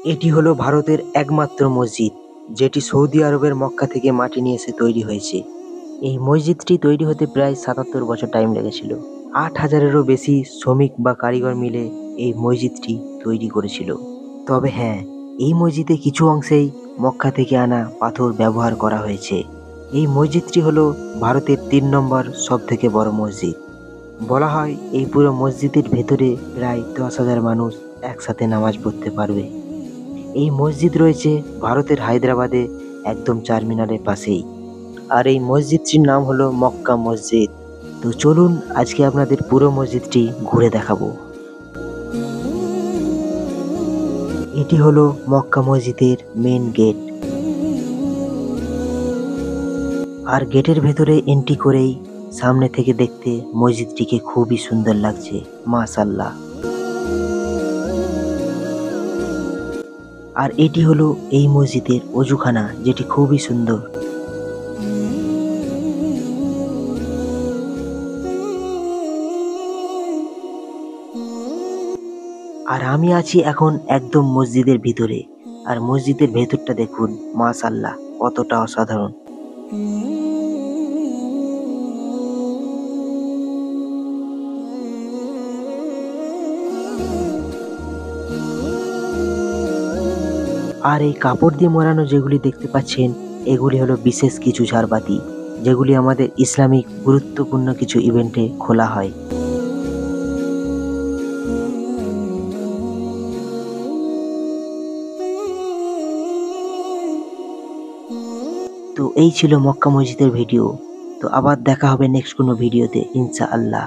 এটি হলো ভারতের একমাত্র মসজিদ, যেটি সৌদি আরবের মক্কা থেকে মাটি নিয়ে এসে তৈরি হয়েছে। এই মসজিদটি তৈরি হতে প্রায় ৭৭ বছর টাইম লেগেছিল। ৮,০০০-এরও বেশি শ্রমিক বা কারিগর মিলে এই মসজিদটি তৈরি করেছিল। তবে হ্যাঁ, এই মসজিদে কিছু অংশেই মক্কা থেকে আনা পাথর ব্যবহার করা হয়েছে। এই মসজিদটি হলো ভারতের ৩ নম্বর সব থেকে বড় মসজিদ। বলা হয় এই পুরো মসজিদের ভেতরে প্রায় ১০,০০০ মানুষ একসাথে নামাজ পড়তে পারবে। এই মসজিদ রয়েছে ভারতের হায়দ্রাবাদে, একদম চারমিনারের পাশেই। আর এই মসজিদটির নাম হলো মক্কা মসজিদ। তো চলুন আজকে আপনাদের পুরো মসজিদটি ঘুরে দেখাবো। এটি হলো মক্কা মসজিদের মেন গেট। আর গেটের ভেতরে এন্ট্রি করেই সামনে থেকে দেখতে মসজিদটিকে খুবই সুন্দর লাগছে, মাশাআল্লাহ। আর এটি হলো এই মসজিদের অজুখানা, যেটি খুবই সুন্দর। আর আমি আছি এখন একদম মসজিদের ভিতরে। আর মসজিদের ভেতরটা দেখুন, মাশাআল্লাহ, কতটা অসাধারণ। আর এই কাপড় দিয়ে মোড়ানো যেগুলি দেখতে পাচ্ছেন, এগুলি হলো বিশেষ কিছু ঝাড়বাতি, যেগুলি আমাদের ইসলামিক গুরুত্বপূর্ণ কিছু ইভেন্টে খোলা হয়। তো এই ছিল মক্কা মসজিদের ভিডিও। তো আবার দেখা হবে নেক্সট কোনো ভিডিওতে, ইনশাআল্লাহ।